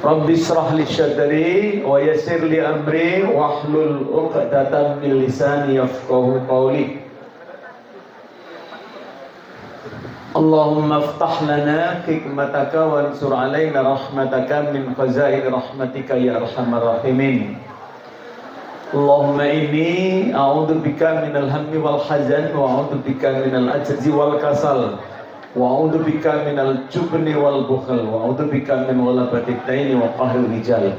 Rabbi shrah li sadri wa yassir li amri wahlul 'uqdatam min lisani yafqahu qawli. Allahumma iftah lana hikmataka wansur alaina rahmataka min khazain rahmatika ya arhamar rahimin. Allahumma inni a'udzubika minal hammi wal hazan wa a'udzubika minal ajzi wal kasal wa a'udzubika minal jubni wal bukhl wa a'udzubika min ghalabatid daini wa qahril rijal.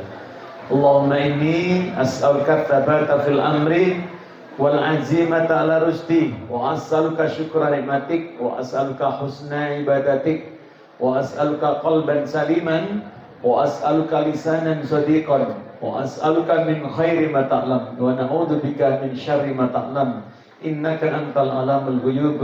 Allahumma inni as'aluka tsabata fil amri wal azimata ala rusdi wa as'aluka syukra nikmatik wa as'aluka husna ibadatik wa as'aluka qalban saliman wa as'aluka lisanan shadiqan wa as'aluka min khairi ma ta'lam wa na'udzubika min syarri ma ta'lam innaka antal alamul ghuyub.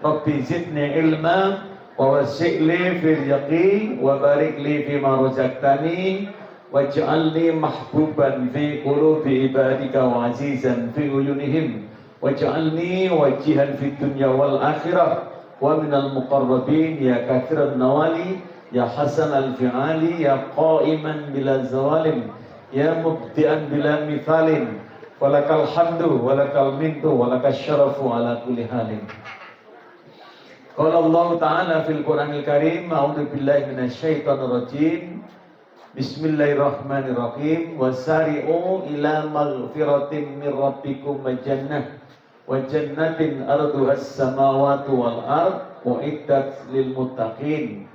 Rabbi zidni ilma wa wasi'li fi rizqi wa barik li fi ma razaqtani waj'alni mahbuban fi qulubi ibadika wa azizan fi uyunihim waj'alni wajihan fi dunya wal akhirah wa minal muqarrabin ya kathiran nawali ya hasan al fi'ali ya qa'iman bila zawalim ya mubdi'an bila mithalin walakal hamdu walakal mintu walakal syarafu ala kulli halin. Qala Allah Ta'ala fil Qur'anil Karim, a'udzu billahi minasyaitonir rajim. Bismillahirrahmanirrahim. Wasari'u ila maghfiratin min rabbikum wa jannah wa jannatin arduhas samawati wal ard uiddat lil muttaqin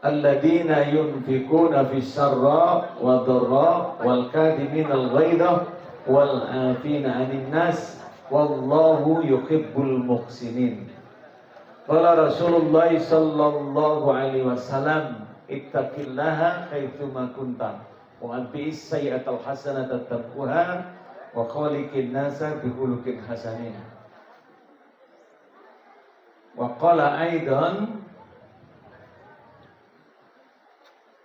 alladziina yunfikuna fis sarra wa dharra wal kadhiminal ghaidha wal 'afina 'anil nas wallahu yuhibbul muhsinin. Qala Rasulullah sallallahu alaihi wasallam ittaqillaha haitsuma kunta wa atbi'is sayyi'atal hasanata tamhuha wa khaliqin nasa bi khuluqin hasanin. Wa qala aidan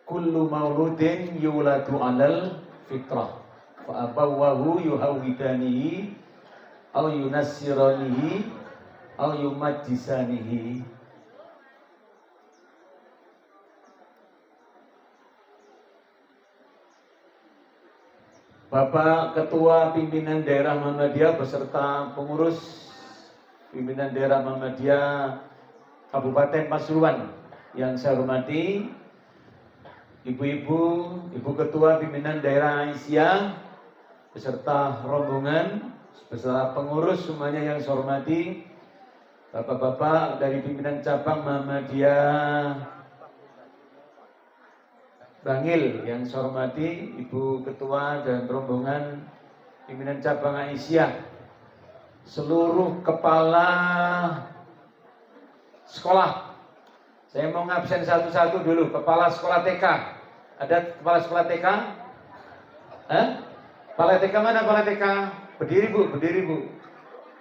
kullu mauludin yuladu 'alal fitrah fa abawahu yuhawidanihi aw yunassiranihi aw yumajjisanihi. Bapak Ketua Pimpinan Daerah Muhammadiyah beserta pengurus Pimpinan Daerah Muhammadiyah Kabupaten Pasuruan yang saya hormati, Ibu-ibu, Ibu Ketua Pimpinan Daerah Aisyah beserta rombongan, beserta pengurus semuanya yang saya hormati, Bapak-bapak dari pimpinan cabang Muhammadiyah Bangil yang saya hormati, Ibu Ketua dan rombongan pimpinan cabang Aisyah, seluruh kepala sekolah. Saya mau ngabsen satu-satu dulu. Kepala sekolah TK. Ada kepala sekolah TK? Kepala TK mana kepala TK? Berdiri Bu, berdiri Bu.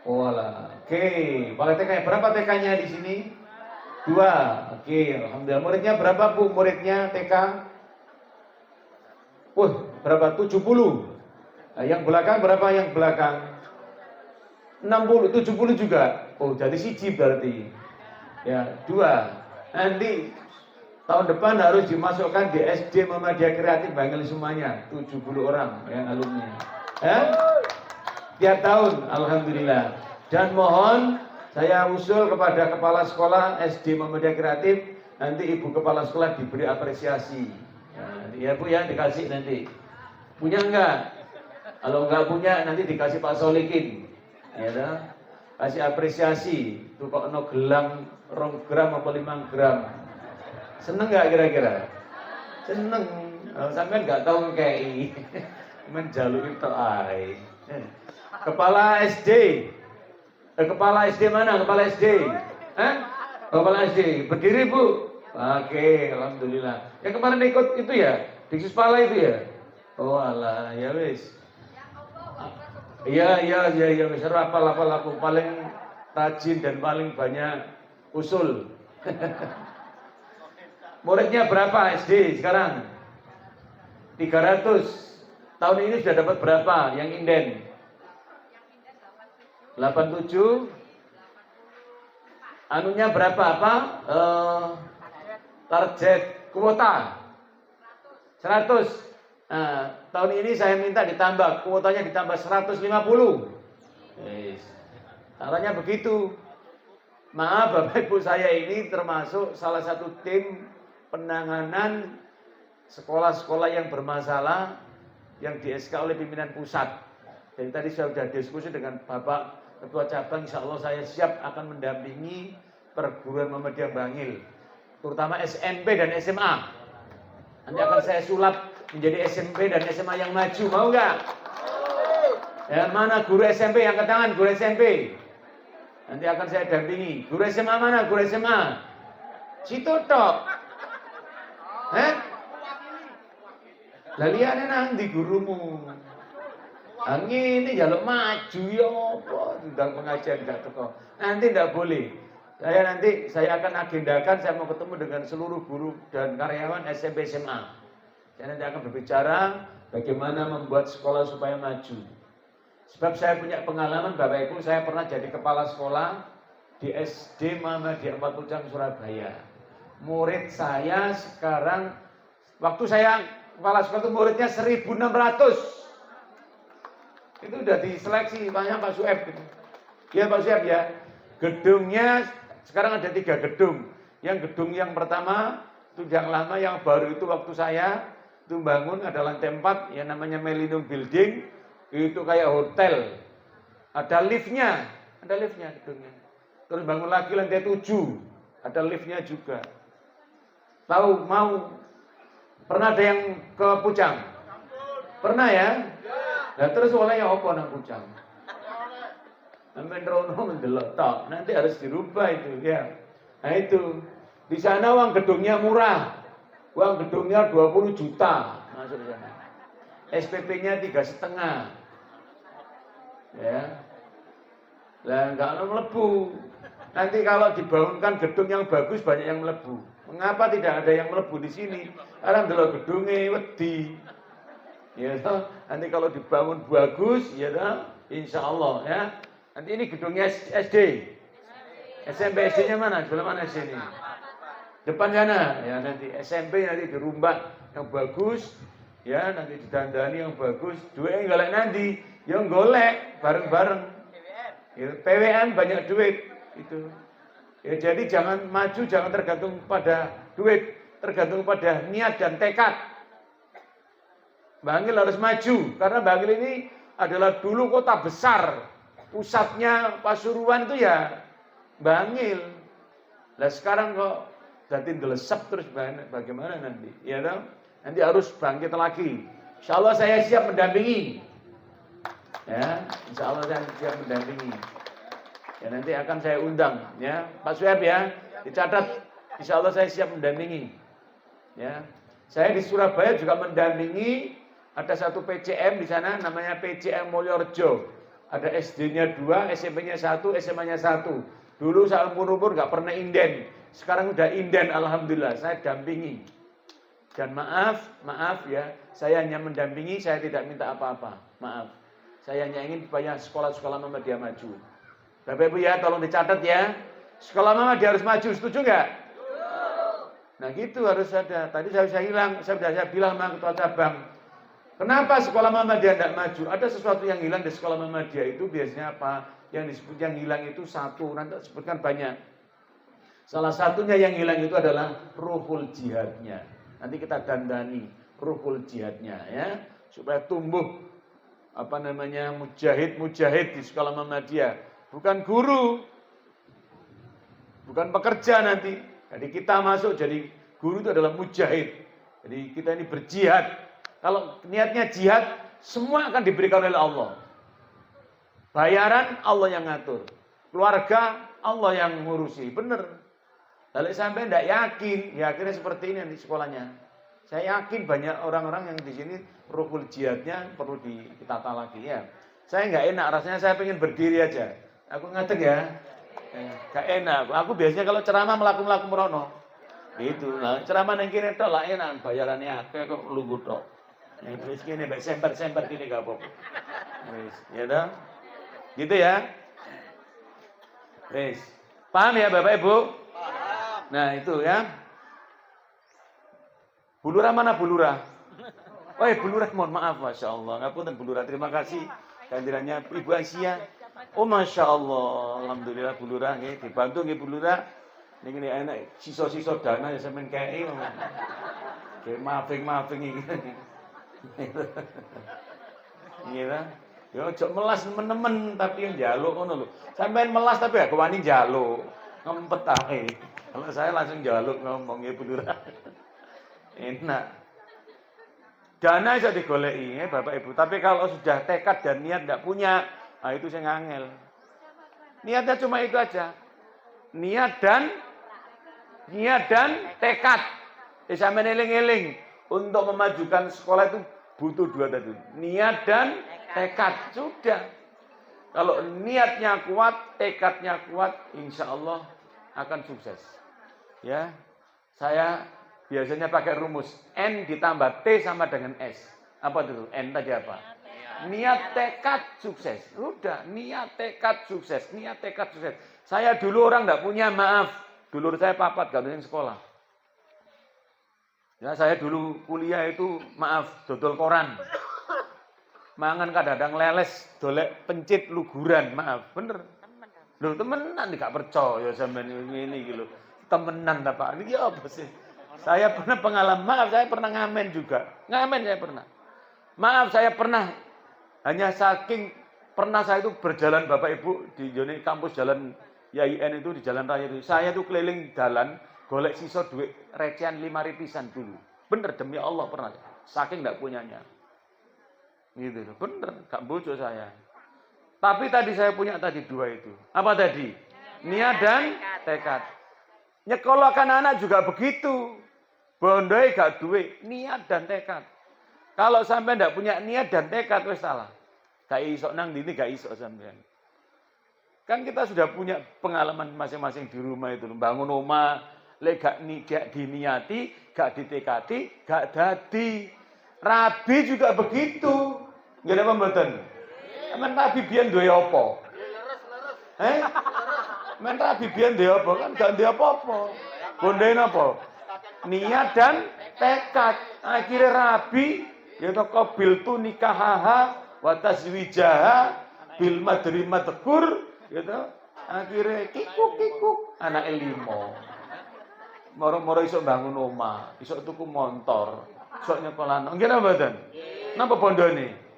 Wala. Oke, kepala TK berapa TK-nya di sini? 2. Oke, alhamdulillah. Muridnya berapa Bu? Muridnya TK? Berapa? 70. Nah, yang belakang berapa yang belakang? 60, 70 juga. Oh, jadi siji berarti. Ya, 2. Nanti tahun depan harus dimasukkan di SD Muhammadiyah Kreatif Bangil semuanya. 70 orang yang alumni. Tiap tahun, alhamdulillah. Dan mohon saya usul kepada kepala sekolah SD Muhammadiyah Kreatif, nanti ibu kepala sekolah diberi apresiasi. Ya Bu ya, dikasih nanti. Punya enggak? Kalau enggak punya nanti dikasih Pak Solikin. Ya dah. Kasih apresiasi. Itu kok no gelang 2 gram apa 5 gram. Seneng enggak kira-kira? Seneng. Sampai enggak tahu KI. Menjaluki tok ae. Kepala SD. Kepala SD mana? Kepala SD? Kepala SD. Berdiri Bu. Oke, alhamdulillah. Yang kemarin ikut itu ya? Diksus pala itu ya? Oh alah, ya wis. Iya, wis rapal aku paling rajin dan paling banyak usul. Muridnya berapa SD sekarang? 300. Tahun ini sudah dapat berapa yang inden? 87. Anunya berapa apa? Target kuota 100. Nah, tahun ini saya minta ditambah, kuotanya ditambah 150. Yes. Caranya begitu. Maaf Bapak Ibu, saya ini termasuk salah satu tim penanganan sekolah-sekolah yang bermasalah yang di-SK oleh pimpinan pusat. Jadi tadi saya sudah diskusi dengan Bapak Ketua Cabang, insya Allah saya siap akan mendampingi perguruan Muhammadiyah Bangil, terutama SMP dan SMA. Nanti akan saya sulap menjadi SMP dan SMA yang maju, mau nggak? Ya, mana guru SMP yang angkat tangan? Guru SMP. Nanti akan saya dampingi. Guru SMA mana? Guru SMA. Situ tok. Laliane nanti gurumu. Ini jaluk maju ya apa? Tentang pengajian enggak teko. Nanti enggak boleh. Saya akan agendakan saya mau ketemu dengan seluruh guru dan karyawan SMP SMA. Saya nanti akan berbicara bagaimana membuat sekolah supaya maju. Sebab saya punya pengalaman Bapak Ibu, saya pernah jadi kepala sekolah di SD Muhammadiyah 4 Pucang Surabaya. Murid saya sekarang, waktu saya kepala sekolah itu muridnya 1.600. Itu udah diseleksi, banyak Pak Sueb gitu. Ya Pak Sueb ya. Gedungnya sekarang ada 3 gedung. Yang gedung yang pertama itu yang lama, yang baru itu waktu saya itu bangun ada lantai 4 yang namanya Millennium Building. Itu kayak hotel. Ada liftnya gedungnya. Terus bangun lagi lantai 7, ada liftnya juga. Tahu mau? Pernah ada yang ke Pucang? Pernah ya? Nah terus oleh apa nang Pucang? Sampai rono mendelok tok. Nanti harus dirubah itu ya. Nah itu di sana uang gedungnya murah. Uang gedungnya 20 juta masuk di sana. SPP-nya 3,5. Ya. Lah enggak melebu. Nanti kalau dibangunkan gedung yang bagus banyak yang melebu. Mengapa tidak ada yang melebu di sini? Karena ndelok gedunge wedi. Ya toh, nanti kalau dibangun bagus ya toh, insyaallah ya. Nanti ini gedungnya SD. SMP SD-nya mana? Sebelah mana SD ini? Depan sana. Ya nanti SMP nanti dirumbak yang bagus, ya nanti didandani yang bagus. Duit golek nanti, yang golek bareng-bareng. Ya, PWN banyak duit itu. Ya jadi jangan maju, jangan tergantung pada duit, tergantung pada niat dan tekad. Bangil harus maju karena Bangil ini adalah dulu kota besar, pusatnya Pasuruan itu ya Bangil. Lah sekarang kok jadi delesep terus bagaimana nanti? Ya toh? Nanti harus bangkit lagi. Insyaallah saya siap mendampingi. Ya, insyaallah saya siap mendampingi. Ya nanti akan saya undang ya Pak Sueb ya, dicatat. Insyaallah saya siap mendampingi. Ya, saya di Surabaya juga mendampingi. Ada satu PCM di sana namanya PCM Mulyorejo. Ada SD-nya 2, SMP-nya 1, SMA-nya 1. Dulu saya umur nggak pernah inden. Sekarang udah inden, alhamdulillah. Saya dampingi. Dan maaf ya, saya hanya mendampingi, saya tidak minta apa-apa. Maaf. Saya hanya ingin supaya sekolah-sekolah Muhammadiyah maju. Bapak Ibu ya, tolong dicatat ya. Sekolah Muhammadiyah harus maju, setuju nggak? Nah gitu harus ada. Tadi saya bilang sama ketua cabang. Kenapa sekolah Muhammadiyah tidak maju? Ada sesuatu yang hilang di sekolah Muhammadiyah itu biasanya apa? Yang disebut yang hilang itu satu, nanti sebutkan banyak. Salah satunya yang hilang itu adalah ruhul jihadnya. Nanti kita dandani ruhul jihadnya ya, supaya tumbuh mujahid di sekolah Muhammadiyah. Bukan guru, bukan pekerja nanti. Jadi kita masuk jadi guru itu adalah mujahid. Jadi kita ini berjihad. Kalau niatnya jihad, semua akan diberikan oleh Allah. Bayaran Allah yang ngatur. Keluarga Allah yang ngurusi. Benar. Lalu sampai tidak yakin, ya akhirnya seperti ini di sekolahnya. Saya yakin banyak orang-orang yang di sini ruhul jihadnya perlu ditata lagi ya. Saya nggak enak, rasanya saya pengen berdiri aja. Aku ngadeg ya. Gak enak. Aku biasanya kalau ceramah melaku merono. Gitu. Nah, ceramah yang kini tok lah enak, bayarannya akeh kok lugu tok. Wis kene mbek semper-semper kene gak apa-apa. Wis, ya dah. Gitu ya. Wis. Paham ya Bapak Ibu? Paham. Nah, itu ya. Bulurah mana bulurah? Oh ya, Bu Lurah, mohon maaf, Masya Allah. Ngapunten Bu Lurah, terima kasih kehadirannya Ibu Asia. Oh Masya Allah, Alhamdulillah Bu Lurah, dibantu Bu Lurah. Ini enak, sisa-sisa dana ya sampean kei. Kayak maafing iki. Iya. Ya ojo melas nemen-nemen tapi yang njaluk ngono lho. Sampean melas tapi gak wani njaluk. Ngempet ae. Kalau saya langsung njaluk ngomongnya Bu Lurah. Enak. Dana bisa digoleki ya Bapak Ibu. Tapi kalau sudah tekad dan niat enggak punya, nah itu saya ngangel. Niatnya cuma itu aja. Niat dan tekad. Sampeyan eling-eling untuk memajukan sekolah itu butuh dua tadi. Niat dan tekad. Sudah. Kalau niatnya kuat, tekadnya kuat, insya Allah akan sukses. Ya, saya biasanya pakai rumus N ditambah T sama dengan S. Apa itu? N tadi apa? Niat, tekad, sukses. Udah, niat, tekad, sukses. Niat, tekad, sukses. Saya dulu orang enggak punya, maaf. Dulur saya papat, gak ada yang sekolah. Ya, saya dulu kuliah itu, maaf, dodol koran. Mangan kadang-kadang leles, dolek pencit luguran, maaf, bener. Loh, temenan gak percaya sampean ini gitu. Temenan ta Pak? Ini apa sih? Saya pernah pengalaman, maaf saya pernah ngamen juga. Ngamen saya pernah. Maaf saya pernah, hanya saking pernah saya itu berjalan Bapak Ibu di Joni kampus jalan YIN itu di jalan raya itu. Saya itu keliling jalan, golek sisa duit recehan 5 ripisan dulu. Bener demi Allah pernah. Saking enggak punyanya. Gitu loh, bener, gak bojo saya. Tapi tadi saya punya tadi dua itu. Apa tadi? Niat dan tekad. Nyekolahkan anak juga begitu. Bondoi gak duit, niat dan tekad. Kalau sampai ndak punya niat dan tekad, wis salah. Gak iso nang dini, gak iso sampean. Kan kita sudah punya pengalaman masing-masing di rumah itu. Bangun rumah, gak diniati, gak ditekati, gak dadi. Rabi juga begitu. Nggak ada pembeton. Men rabi biyen duwe apa? Men rabi biyen duwe apa? Kan gak duwe apa-apa. Bondae napa? Niat dan tekad. Akhirnya rabi ya toko bil tu nikahaha wa tazwijaha bil madri madkur gitu. Akhirnya kikuk anak 5. Moro-moro iso bangun omah, iso tuku motor, iso nyekolah. Nggih napa mboten? Napa bondone?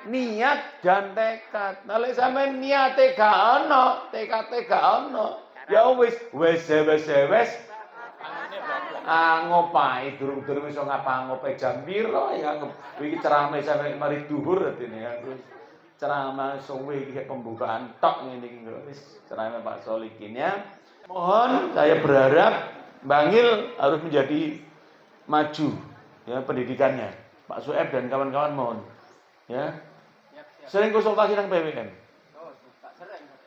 Niat dan tekad. Nah lek sampean niate gak ono, tekade gak ono, ya wis ngopai durung-durung iso ngapa-ngope jam piro ya iki ceramah sampe mari duhur artine ya. Ceramah suwe iki pembukaan tok ngene iki wis ceramah Pak Solikin ya. Mohon saya berharap Bangil harus menjadi maju ya pendidikannya. Pak Sueb dan kawan-kawan mohon ya. Sering konsultasi dengan PWN.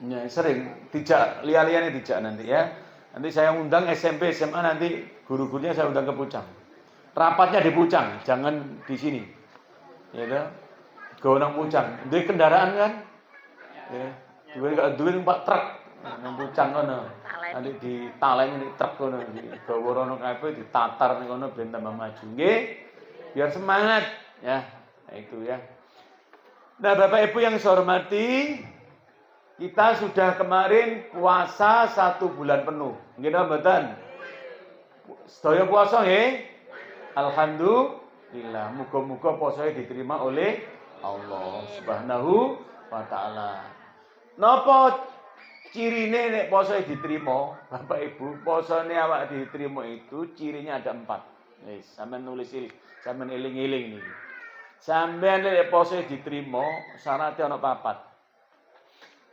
Ya, sering. Tidak lihat-lihatnya tidak nanti ya. Nanti saya undang SMP, SMA nanti guru-gurunya saya undang ke Pucang. Rapatnya di Pucang, jangan di sini. Ya kan? Gawenang Pucang. Duwe kendaraan kan? Ya. Duwe numpak truk nang Pucang kono. Nanti ditaleni ning truk kono iki. Gawa rono kabeh ditatar ning kono ben tambah maju. Nggih. Biar semangat ya. Nah, itu ya. Nah, Bapak Ibu yang saya hormati, kita sudah kemarin puasa 1 bulan penuh. Nggih napa mboten? Sedaya puasa nggih? Alhamdulillah. Muga-muga puasanya diterima oleh Allah Subhanahu wa taala. Napa cirine nek puasa diterima? Bapak Ibu, puasane awak diterima itu cirinya ada 4. Wis, sampean nulis iki, sampean eling-eling niki. Sampeyan nek puasa diterima, syaratnya ana 4.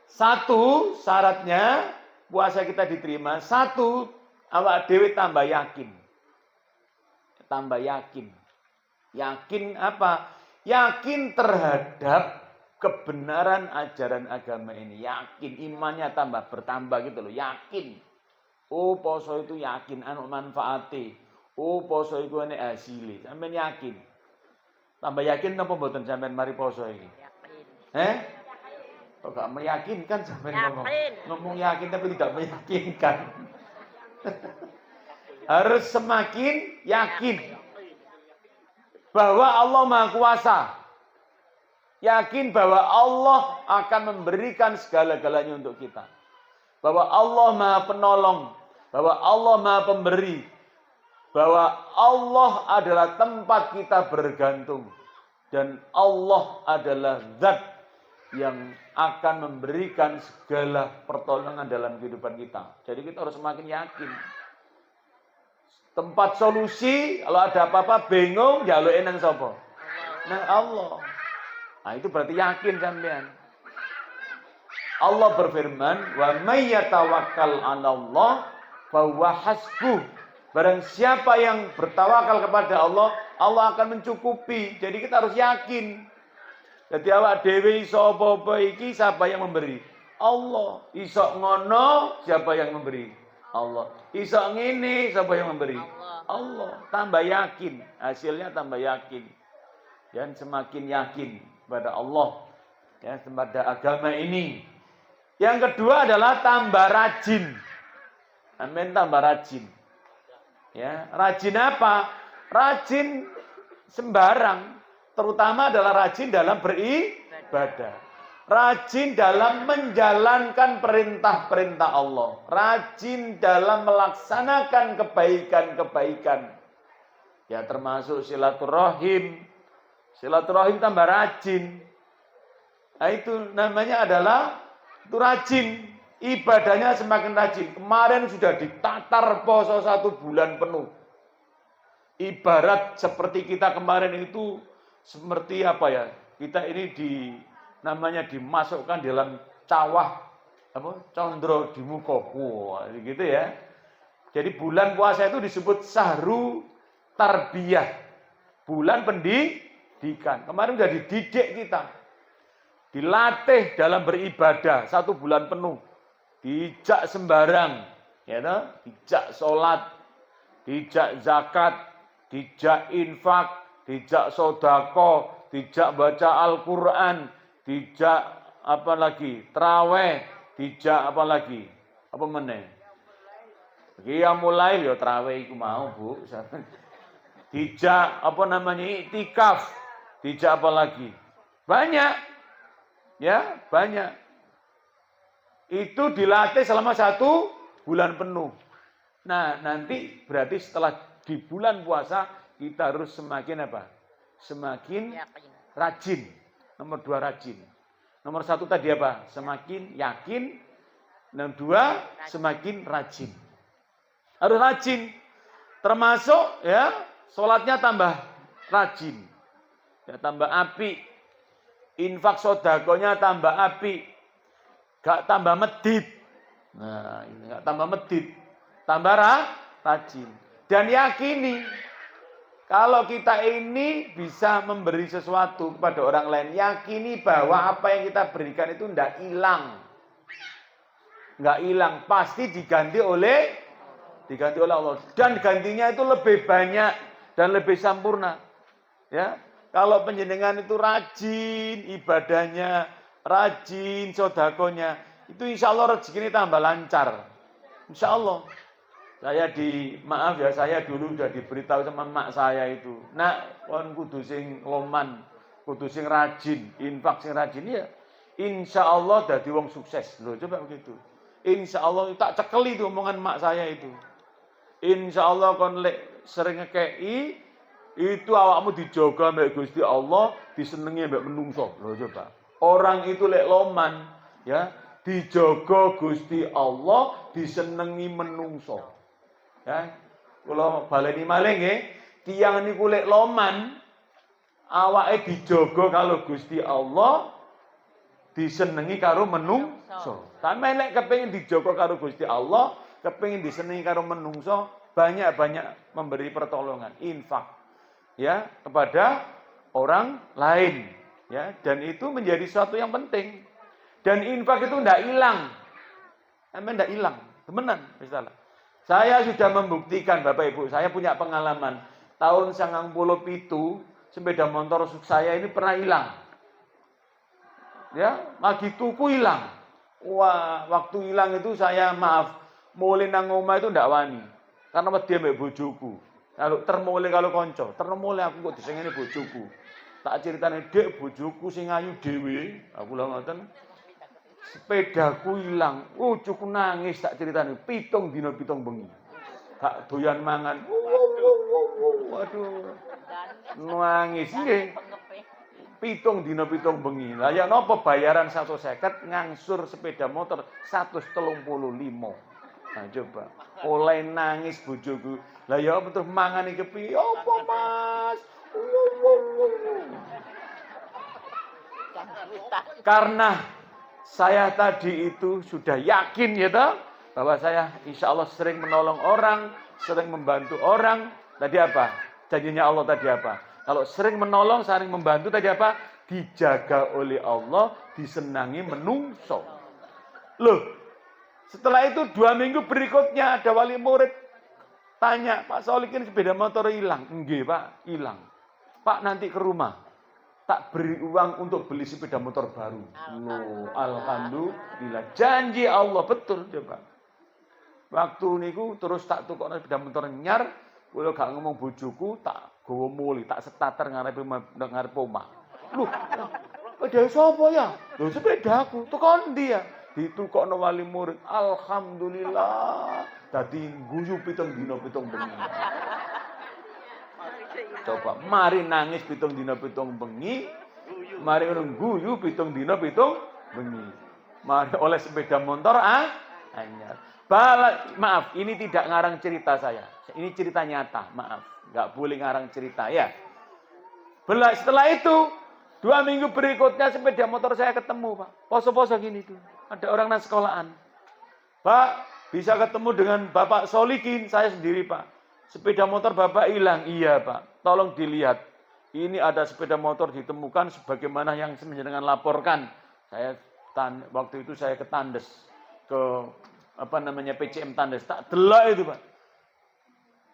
1, syaratnya puasa kita diterima. 1, awak dhewe tambah yakin. Tambah yakin. Yakin apa? Yakin terhadap kebenaran ajaran agama ini. Yakin imannya bertambah gitu loh. Yakin. Oh, puasa itu yakin anu manfaate. Oh, puasa itu enek hasile. Sampeyan yakin. Tambah yakin napa mboten sampean mari poso iki? Yakin. Kok gak meyakinkan sampean ngomong yakin tapi tidak meyakinkan. Harus semakin yakin. bahwa Allah Maha Kuasa. Yakin bahwa Allah akan memberikan segala-galanya untuk kita. Bahwa Allah Maha Penolong, bahwa Allah Maha Pemberi, bahwa Allah adalah tempat kita bergantung. Dan Allah adalah zat yang akan memberikan segala pertolongan dalam kehidupan kita. Jadi kita harus semakin yakin. Tempat solusi, kalau ada apa-apa bingung, jaluke nang sapa? Nang Allah. Nah, itu berarti yakin sampean. Allah berfirman, "Wa may yatawakkal 'alallah fa huwa hasbuh." Barang siapa yang bertawakal kepada Allah, Allah akan mencukupi. Jadi kita harus yakin. Jadi awak dhewe iso apa-apa iki siapa yang memberi? Allah. Iso ngono siapa yang memberi? Allah. Iso ngene siapa yang memberi? Allah. Tambah yakin, hasilnya tambah yakin. Dan semakin yakin pada Allah, ya, pada agama ini. Yang kedua adalah tambah rajin. Amin, tambah rajin. Ya, rajin apa? Rajin sembarang, terutama adalah rajin dalam beribadah. Rajin dalam menjalankan perintah-perintah Allah. Rajin dalam melaksanakan kebaikan-kebaikan. Ya, termasuk silaturahim. Silaturahim tambah rajin. Nah, itu namanya adalah itu rajin. Ibadahnya semakin rajin. Kemarin sudah ditatar puasa 1 bulan penuh. Ibarat seperti kita kemarin itu seperti apa ya? Kita ini namanya dimasukkan dalam cawah condro di muka. Wah, gitu ya. Jadi bulan puasa itu disebut sahru tarbiyah. Bulan pendidikan. Kemarin sudah dididik kita. Dilatih dalam beribadah 1 bulan penuh. Dijak sembarang, ya toh? Dijak sholat, dijak zakat, dijak infak, dijak sodako, dijak baca Al-Quran, dijak apa lagi? Traweh, dijak apa lagi? Apa meneh? Qiyamul lail ya traweh iku mau, Bu. Dijak apa namanya? Iktikaf, dijak apa lagi? Banyak. Ya, banyak. Itu dilatih selama 1 bulan penuh. Nah, nanti berarti setelah di bulan puasa kita harus semakin apa? Semakin rajin. Nomor 2 rajin. Nomor 1 tadi apa? Semakin yakin. Nomor 2 semakin rajin. Harus rajin. Termasuk ya, sholatnya tambah rajin. Ya, tambah api. Infak sodakonya tambah api. Gak tambah medit. Nah, ini gak tambah medit. Tambah rajin. Dan yakini, kalau kita ini bisa memberi sesuatu kepada orang lain, yakini bahwa apa yang kita berikan itu tidak hilang. Nggak hilang, pasti diganti oleh Allah. Dan gantinya itu lebih banyak dan lebih sempurna. Ya, kalau penjenengan itu rajin ibadahnya, rajin sodakonya, itu insya Allah rezeki ini tambah lancar. Insya Allah. Saya dulu sudah diberitahu sama mak saya itu. Nak, kon kudu sing loman, kudu sing rajin, infak sing rajin ya. Insya Allah dadi wong sukses. Loh, coba begitu. Insya Allah tak cekeli itu omongan mak saya itu. Insya Allah kon lek sering ngekei, itu awakmu dijaga mbek Gusti Allah, disenengi mbek menungso. Loh, coba. Orang itu lek loman, ya, dijaga Gusti Allah, disenengi menungso. Ya, kula baleni malih nggih, tiyang niku lek loman, awake dijaga karo Gusti Allah, disenengi karo menungso. Sampe lek kepengin dijaga karo Gusti Allah, kepengin disenengi karo menungso, banyak-banyak memberi pertolongan, infak, ya, kepada orang lain. Ya, dan itu menjadi sesuatu yang penting. Dan infak itu tidak hilang. Emang tidak hilang. Temenan, misalnya. Saya sudah membuktikan, Bapak Ibu, saya punya pengalaman. Tahun 97, sepeda motor saya ini pernah hilang. Ya, lagi tuku hilang. Wah, waktu hilang itu saya mulai nang omah itu ndak wani. Karena wedi mbek bojoku. Kalau termole kalau konco, termole aku kok disengene bojoku. Tak ceritane, "Dek, bojoku sing ayu dhewe." Aku lha ngoten. Sepedaku ilang. Cucu nangis tak ceritane. 7 dina 7 bengi. Gak doyan mangan. Waduh. Nangis nggih. 7 dina 7 bengi. Lah ya napa bayaran 150 ngangsur sepeda motor 135. Nah coba. Oleh nangis bojoku. Lah ya apa terus mangan iki piye? Apa, Mas? Karena saya tadi itu sudah yakin ya toh, bahwa saya insya Allah sering menolong orang, sering membantu orang. Tadi apa? Janjinya Allah tadi apa? Kalau sering menolong, sering membantu tadi apa? Dijaga oleh Allah, disenangi menungso. Loh, setelah itu 2 minggu berikutnya ada wali murid tanya, "Pak Solikin sepeda motor hilang." "Nggih, Pak, hilang." "Pak, nanti ke rumah tak beri uang untuk beli sepeda motor baru." Loh, alhamdulillah. Janji Allah betul coba. Waktu niku terus tak tukokno sepeda motor nyar, kula gak ngomong bojoku, tak gawa muli, tak starter ngarep omah. Loh, sepeda sapa ya? Loh, sepedaku. Tukon ndi ya? Ditukokno wali murid. Alhamdulillah. Dadi guyu 7 dina 7 bengi. Coba, mari nangis 7 dina 7 bengi, mari guyu 7 dina 7 bengi. Mari oleh sepeda motor anyar. Maaf, ini tidak ngarang cerita saya. Ini cerita nyata, maaf. Nggak boleh ngarang cerita ya. Setelah itu, 2 minggu berikutnya sepeda motor saya ketemu, Pak. Poso-poso gini tuh. Ada orang nang sekolahan. "Pak, bisa ketemu dengan Bapak Solikin?" "Saya sendiri, Pak." "Sepeda motor Bapak hilang." "Iya, Pak. Tolong dilihat. Ini ada sepeda motor ditemukan sebagaimana yang dengan laporkan." Waktu itu saya ke Tandes, ke PCM Tandes. Tak delok itu, Pak.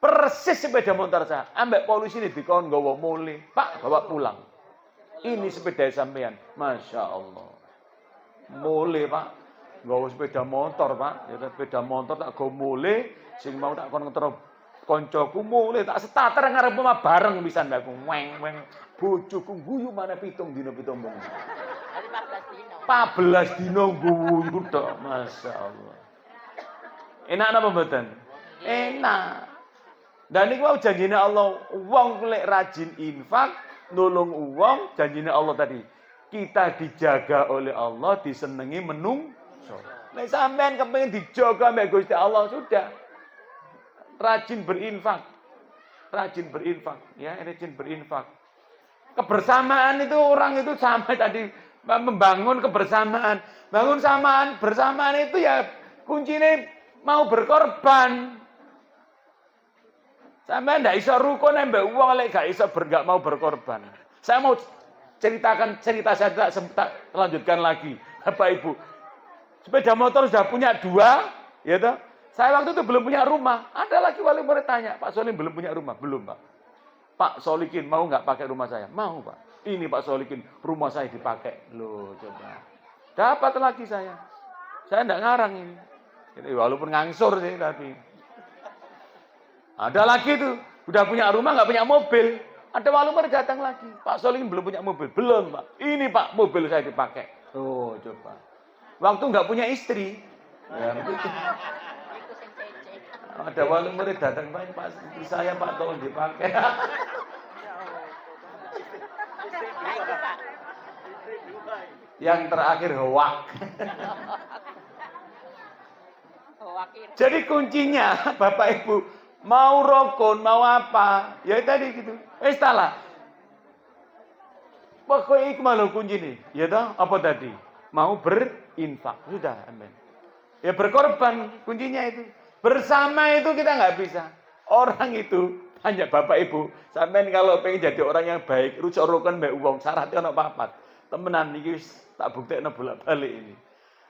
Persis sepeda motor saya. Ambek polisi ini dikon nggawa mule. "Pak, bawa pulang. Ini sepeda sampean." Masya Allah. Mule, Pak. Nggawa sepeda motor, Pak. Ya sepeda motor tak go mule, sing mau tak kon ngetero koncoku mule tak starter ngarep omah bareng pisan aku. Weng. Bojoku guyu mana 7 dina 7 bengi. 14 dina guyu tok, Masya Allah. Enak napa mboten? Enak. Dan niku janjine Allah, wong lek rajin infak, nulung wong, janjine Allah tadi. Kita dijaga oleh Allah, disenengi menungso. Nek sampean kepengin dijaga mbek Gusti Allah sudah. Rajin berinfak. Rajin berinfak. Kebersamaan itu orang itu sampai tadi membangun kebersamaan. Bersamaan itu ya kuncinya mau berkorban. Sampai ndak iso rukun mbek wong lek gak iso gak mau berkorban. Saya mau ceritakan cerita saya tak lanjutkan lagi, Bapak Ibu. Sepeda motor sudah punya 2, ya toh? Saya waktu itu belum punya rumah. Ada lagi wali murid tanya, "Pak Solikin belum punya rumah?" "Belum, Pak." "Pak Solikin mau nggak pakai rumah saya?" "Mau, Pak." "Ini Pak Solikin, rumah saya dipakai." Loh, coba. Dapat lagi saya. Saya enggak ngarang ini. Jadi, walaupun ngangsur sih tapi. Ada lagi tuh, udah punya rumah nggak punya mobil. Ada wali murid datang lagi. "Pak Solikin belum punya mobil." "Belum, Pak." "Ini, Pak, mobil saya dipakai." Oh, coba. Waktu nggak punya istri. Ya, begitu. Ada wali murid datang, "Pak, istri saya, Pak, tolong dipakai." Yang terakhir hoak. Jadi kuncinya Bapak Ibu, mau rokon, mau apa, ya tadi gitu. Salah. Pokoknya itu malah kunci nih. Ya toh, apa tadi? Mau berinfak. Sudah, amin. Ya berkorban, kuncinya itu. Bersama itu kita nggak bisa. Orang itu, hanya Bapak Ibu, sampean kalau pengen jadi orang yang baik, rujuk rukun mbek wong, syaratnya ono papat. Temenan iki tak buktekno bolak-balik ini.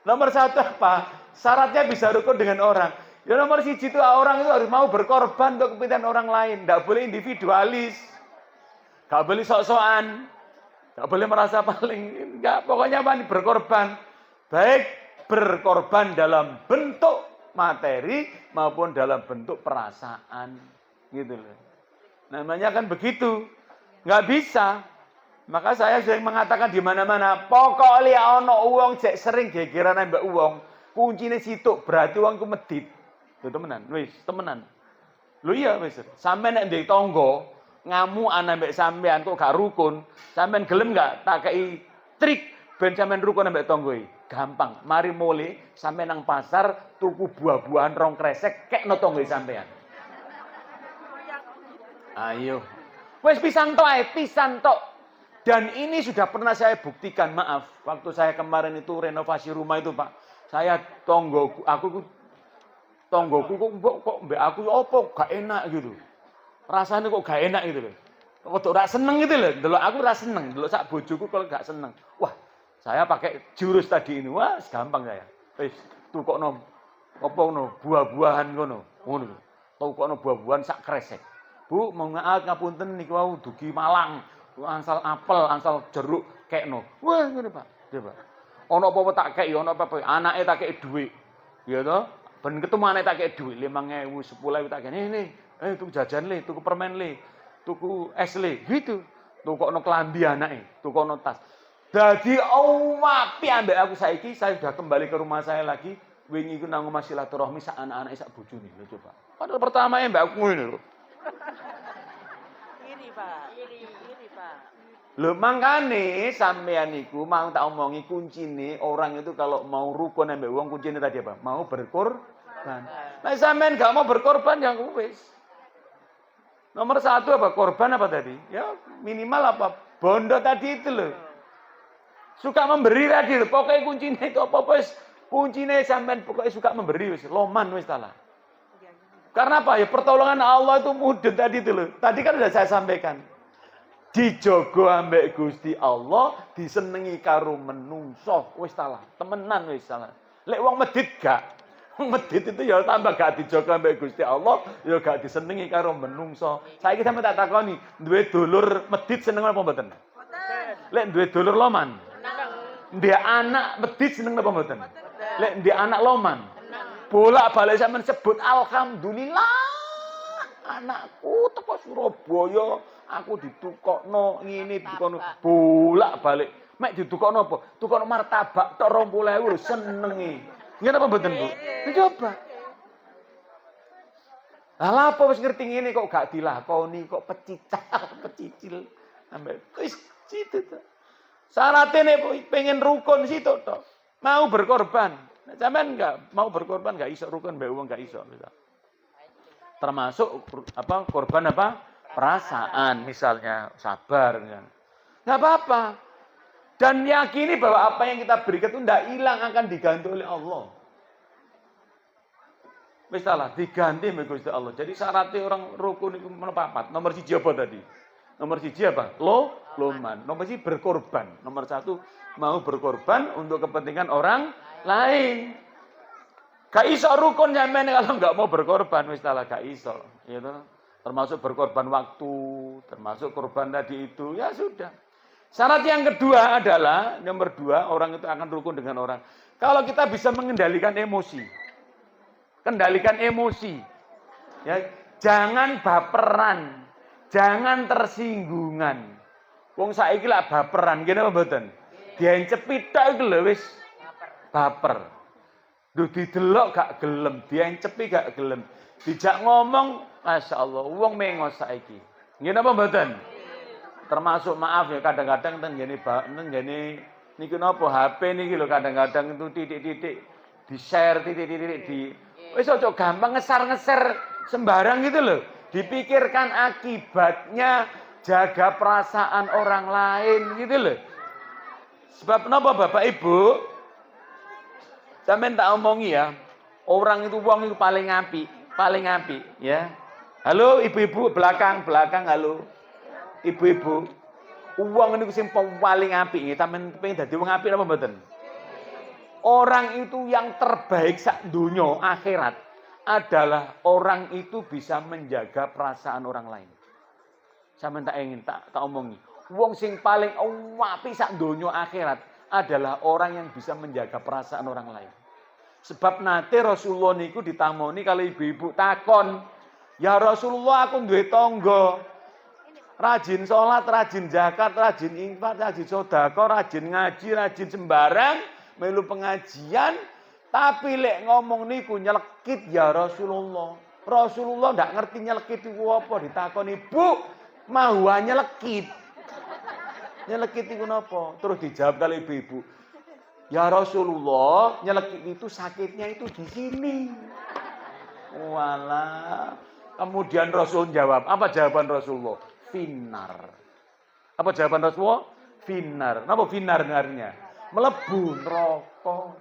Nomor 1 apa? Syaratnya bisa rukun dengan orang. Ya nomor 1 itu orang itu harus mau berkorban untuk kepentingan orang lain. Nggak boleh individualis. Nggak boleh sok-sokan. Nggak boleh merasa paling. Nggak, pokoknya berkorban. Baik berkorban dalam bentuk materi maupun dalam bentuk perasaan. Gitu loh. Namanya kan begitu. Nggak bisa. Maka saya sering mengatakan di mana-mana, pokoknya ono uang cek sering gegeran mbak uang, kuncinya situ berarti uangku medit. Lho temenan, wis temenan. Lho iya wis. Sampeyan nek ndek tangga ngamu ana mbek sampean kok gak rukun, sampean gelem gak tak kei trik ben sampean rukun mbek tangga. Gampang. Mari mulai sampean nang pasar tuku buah-buahan rong kresek kekno tangga sampean. Ayo. Wis pisan tok ae, pisan tok. Dan ini sudah pernah saya buktikan, maaf. Waktu saya kemarin itu renovasi rumah itu, Pak. Saya tonggoku kok mbak aku opo gak enak gitu. Rasanya kok gak enak gitu loh. Kok ora seneng gitu loh. Delok aku ora seneng, delok sak bojoku kalau gak seneng. Wah, saya pakai jurus tadi ini. Wah, gampang saya. Wis tukokno apa ngono, buah-buahan ngono. Ngono. Tukokno buah-buahan sak kresek. Bu, mau ngapunten niku wau dugi Malang. Ansal apel, ansal jeruk kekno. Wah, ngene Pak. Nggih, Pak. Ono apa-apa tak kei, ono apa-apa. Anake tak kei dhuwit. Ya toh? Ben ketemu anake tak kei dhuwit 5.000, 10.000 tak kei. Nih, tuku jajan le, tuku permen le, tuku es le. Gitu. Tukokno klambi anake, tukokno tas. Dadi api ambek aku saiki, saya sudah kembali ke rumah saya lagi. Wingi iku nang omah silaturahmi sak anak-anake sak bojone lho coba. Padahal pertama mbak aku ngene lho. Iri, Pak. Lho mangkane sampean niku mau tak omongi kuncine orang itu kalau mau rukun ambek wong kuncine tadi apa? Mau berkorban. Nah sampean gak mau berkorban yang wis. Nomor 1 apa? Korban apa tadi? Ya minimal apa? Bondo tadi itu loh. Suka memberi tadi loh. Pokoknya kuncine itu apa-apa wis. Kuncine sampean pokoknya suka memberi wis. Loman wis salah. Karena apa? Ya pertolongan Allah itu mudun tadi itu loh. Tadi kan sudah saya sampaikan. Dijogo ambek Gusti Allah, disenengi karo menungso, wis salah. Temenan wis salah. Lek wong medit gak. Wong medit itu ya tambah gak dijogo ambek Gusti Allah, ya gak disenengi karo menungso. Saiki sampe tak takoni, duwe dulur medit seneng apa mboten? Lek duwe dulur loman. Dia anak medit seneng apa mboten? Lek dia anak loman. Bolak-balik sampean sebut alhamdulillah. Anakku teko Surabaya, aku ditukokno ngene ditukokno bolak-balik. Mek ditukokno apa? Tukokno martabak tok 20.000 lho senenge. Ngene apa mboten, Bu? Coba. Lah apa wis ngerti ngene kok gak dilakoni, kok pecicil ambek wis situ to. Syaratnya nek pengen rukun situ to. Mau berkorban. Sampean enggak mau berkorban enggak iso rukun mbek wong enggak iso. Termasuk apa korban apa? Perasaan misalnya, sabar kan. Enggak apa-apa. Dan yakini bahwa apa yang kita berikan itu enggak hilang, akan diganti oleh Allah. Wis salah, diganti oleh Gusti Allah. Jadi syaratnya orang rukun itu papat. Nomor 1 apa tadi? Nomor 1 apa? Loman. Nomor 1 berkorban. Nomor 1 mau berkorban untuk kepentingan orang lain. Gak iso rukun sampean kalau nggak mau berkorban wis salah gak iso, gitu. Termasuk berkorban waktu, termasuk korban tadi itu, ya sudah. Syarat yang kedua adalah nomor 2, orang itu akan rukun dengan orang. Kalau kita bisa mengendalikan emosi. Kendalikan emosi. Ya, jangan baperan, jangan tersinggungan. Wong saiki lak baperan, ngene apa mboten? Diencepi tok iku lho wis baper. Duh didelok gak gelem, diencepi gak gelem. Dijak ngomong, Masya Allah, wong mengos saiki. Ngene apa mboten? Termasuk maaf ya kadang-kadang ten ngene niku napa HP niki lho kadang-kadang itu titik-titik di-share titik-titik di wis aja gampang ngeser-ngeser sembarang gitu loh. Dipikirkan akibatnya, jaga perasaan orang lain gitu loh. Sebab napa Bapak Ibu? Sampeyan tak omongi ya, orang itu wong itu paling api, ya. Halo ibu-ibu belakang, halo. Ibu-ibu, uang niku sing paling apik nggih, sampeyan pengen dadi wong apik apa mboten? Orang itu yang terbaik sak donya akhirat adalah orang itu bisa menjaga perasaan orang lain. Sampeyan tak ingin tak omongi. Wong sing paling apik sak donya akhirat adalah orang yang bisa menjaga perasaan orang lain. Sebab nate Rasulullah niku ditamoni kalau ibu-ibu takon, "Ya Rasulullah, aku duwe tangga. Rajin sholat, rajin zakat, rajin infak, rajin sedekah, rajin ngaji, rajin sembarang, melu pengajian, tapi lek ngomong niku nyelekit ya Rasulullah. Rasulullah ndak ngerti nyelekit itu apa, ditakoni, "Bu, mau nyelekit." Nyelekit itu napa? Terus dijawab kali ibu-ibu, "Ya Rasulullah, nyelekit itu sakitnya itu di sini." Walah. Kemudian Rasul jawab, apa jawaban Rasulullah? Finnar. Apa jawaban Rasulullah? Finnar. Napa finnar artinya? Mlebu neraka.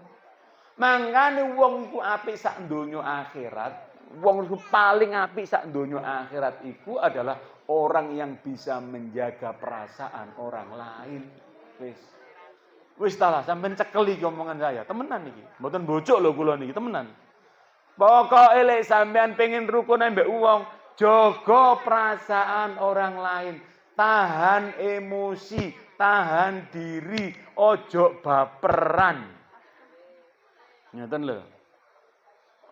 Mangkane wong iku apik sak donya akhirat. Wong iku paling apik sak donya akhirat iku adalah orang yang bisa menjaga perasaan orang lain. Wis talah sampean cekel iki omongan saya. Temenan iki. Mboten bocok lho kula niki, temenan. Pokoke lek sampean pengen rukun ambek wong, jaga perasaan orang lain. Tahan emosi, tahan diri, ojo baperan. Ngoten lho.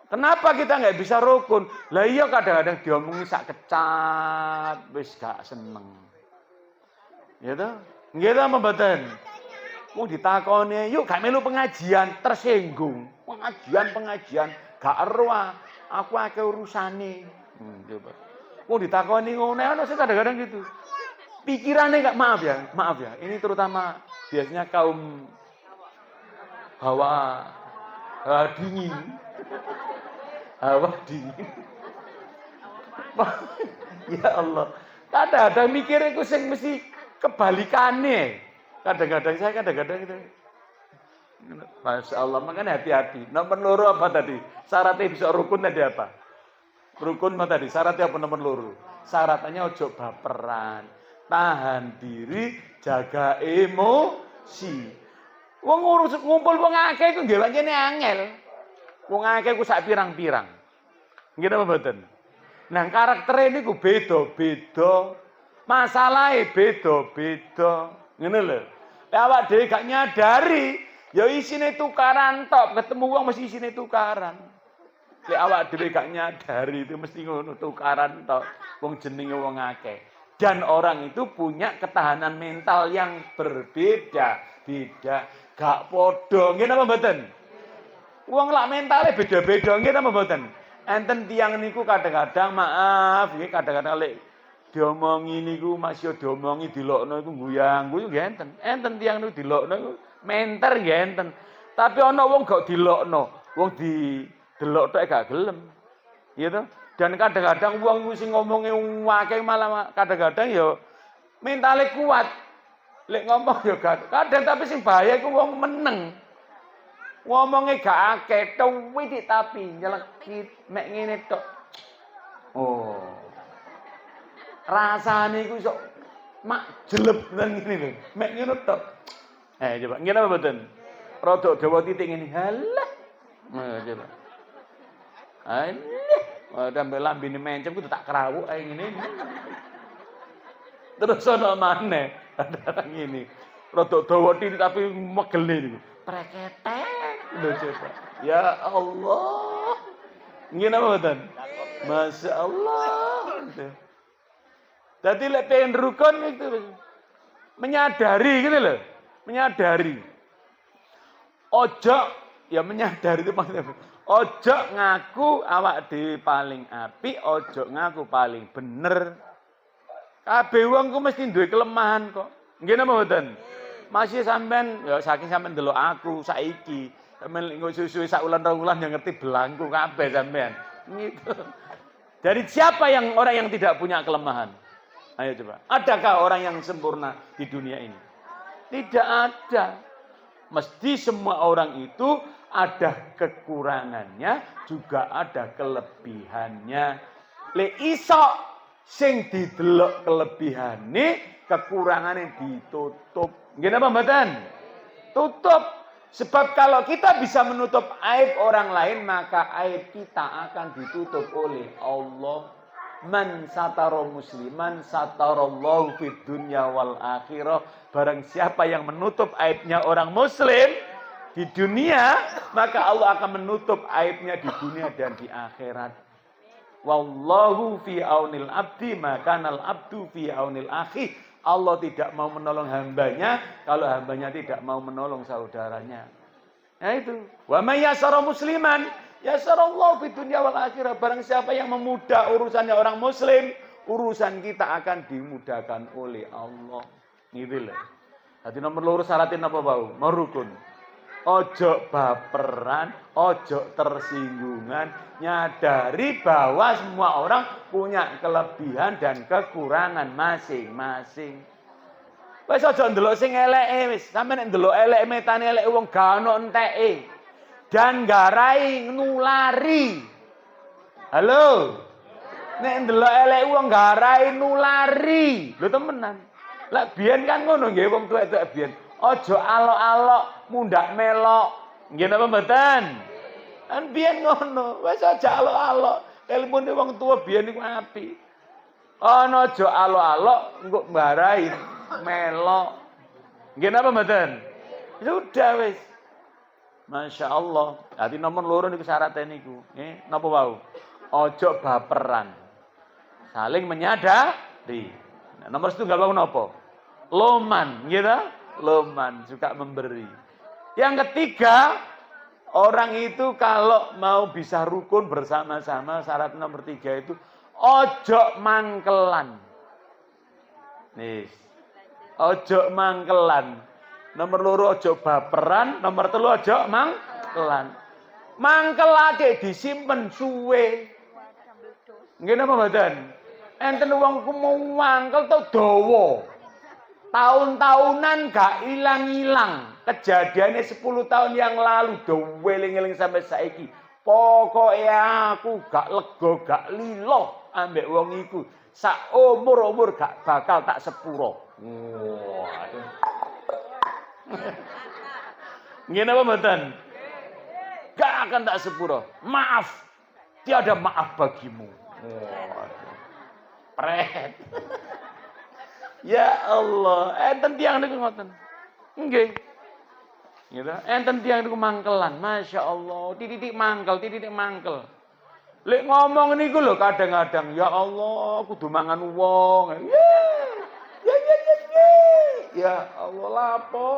Kenapa kita nggak bisa rukun? Lah iya kadang-kadang diomongi sak kecat, wis gak seneng. Ya toh? Nggih ta mboten? Wong ditakoni, "Yuk gak melu pengajian," tersinggung. Pengajian, gak eruah. Aku akeh urusane. Coba. Wong ditakoni ngono ana sing kadang-kadang gitu. Pikirannya enggak, maaf ya. Ini terutama biasanya kaum hawa dingin. Hawa dingin. Ya Allah. Kadang-kadang mikirnya ku sing mesti kebalikane. Kadang-kadang itu. Masya Allah, makanya hati-hati. Nomor loro apa tadi? Syaratnya bisa rukun tadi apa? Rukun apa tadi? Syaratnya apa nomor loro? Syaratnya ojo baperan. Tahan diri, jaga emosi. Wong ngurus ngumpul wong akeh iku nggih pancene angel. Wong akeh ku sak pirang-pirang. Nggih napa mboten? Nah, karaktere niku beda-beda. Masalahe beda-beda. Ngene lho. Lah awak dhewe gak nyadari, ya isine tukaran tok, ketemu wong mesti isine tukaran. Lek awak dhewe gak nyadari itu mesti ngono tukaran tok. Wong jenenge wong akeh. Dan orang itu punya ketahanan mental yang berbeda. Gak padha. Nggih napa mboten? Wong lak mentale beda-beda nggih napa mboten? Enten tiyang niku kadang-kadang maaf nggih kadang-kadang lek diomongi niku masih diomongi dilokno iku guyang-guyu nggih enten. Enten tiyang niku dilokno iku menter nggih enten. Tapi ana wong gak dilokno, wong didelok tok gak gelem. Iya toh? Dan kadang-kadang wong sing ngomonge akeh malah kadang-kadang ya mentale kuat. Lek ngomong ya kadang tapi sing bahaya iku wong meneng. Ngomongnya gak akeh, tuwit tapi nyelekit mek ngene tok. Oh. Rasane iku sok mak jeleb nang ngene lho. Mek ngene tok. Coba ngene apa mboten? Rodok dawa titik ngene. Halah. Coba. Sampai lambene mencem ku tak kerawuk ae ngene. Terus ana maneh kadang ngene. Rodok dawa titik tapi megele niku. Preketek. Lho coba. Ya Allah. Ngene apa mboten? Masya Allah. Jadi lek pengen rukun itu menyadari gitu loh. Menyadari. Ojo ya menyadari itu maksudnya. Ojo ngaku awak dhewe paling apik, ojo ngaku paling bener. Kabeh wong ku mesti duwe kelemahan kok. Nggih napa mboten? Masih sampean ya saking sampean delok aku saiki. Sampeyan nggo susu sak wulan rong wulan yang ngerti belangku kabeh sampean. Gitu. Dari siapa yang orang yang tidak punya kelemahan? Ayo coba. Adakah orang yang sempurna di dunia ini? Tidak ada. Mesti semua orang itu ada kekurangannya, juga ada kelebihannya. Le iso sing didelok kelebihane, kekurangane ditutup. Nggih napa mboten? Tutup. Sebab kalau kita bisa menutup aib orang lain, maka aib kita akan ditutup oleh Allah. Man satara musliman satarallahu fid dunya wal akhirah. Barang siapa yang menutup aibnya orang muslim di dunia, maka Allah akan menutup aibnya di dunia dan di akhirat. Wallahu fi aunil abdi maka nal abdu fi aunil akhi. Allah tidak mau menolong hambanya kalau hambanya tidak mau menolong saudaranya. Nah itu. Wa may yasara musliman yasarallahu fid dunya wal akhirah. Barang siapa yang memudah urusannya orang muslim, urusan kita akan dimudahkan oleh Allah. Gitu loh. Jadi nomor loro syaratin apa bau? Merukun. Ojo baperan, ojo tersinggungan, nyadari bahwa semua orang punya kelebihan dan kekurangan masing-masing. Wis aja ndelok sing eleke wis, sampe nek ndelok elek metane elek wong gak ono enteke. Dan garai nulari. Halo. Nek ndelok elek wong garai nulari. Lho temenan. Lah biyen kan ngono nggih wong tuwek-tuwek biyen. Ojo alok-alok mundak melok. Nggih napa mboten? Kan biyen ngono. Wis aja alok-alok. Ilmune wong tuwa biyen iku apik. Ana aja alok-alok engko mbarahi melok. Nggih napa mboten? Sudah wis. Masya Allah. Dadi nomor loro niku syaratnya niku. Nggih, napa wau? Ojo baperan. Saling menyadari. Nah, nomor setunggal wau napa? Loman, gitu? Loman, suka memberi. Yang ketiga, orang itu kalau mau bisa rukun bersama-sama, syarat nomor 3 itu ojo mangkelan. Nih, ojo mangkelan. Nomor loro ojo baperan, nomor 3 ojo mangkelan. Mangkel ade disimpen suwe. Nggih napa mboten? Enten wong ku mau mangkel to dawa. Tahun-tahunan gak ilang-ilang. Kejadiannya 10 tahun yang lalu do weling-eling sampai saiki. Pokoknya aku gak lega, gak lilo ambek wong iku. Sak umur-umur gak bakal tak sepuro. Waduh. Nggih napa mboten? Gak akan tak sepuro. Maaf. Tiada maaf bagimu. Waduh. Pret. Ya Allah, enten tiang niku ngoten. Nggih. Gitu. Enten tiang niku mangkelan. Masya Allah, titik mangkel. Lek ngomong niku lho kadang-kadang, ya Allah, kudu mangan wong. Ya. Ya Allah, lapo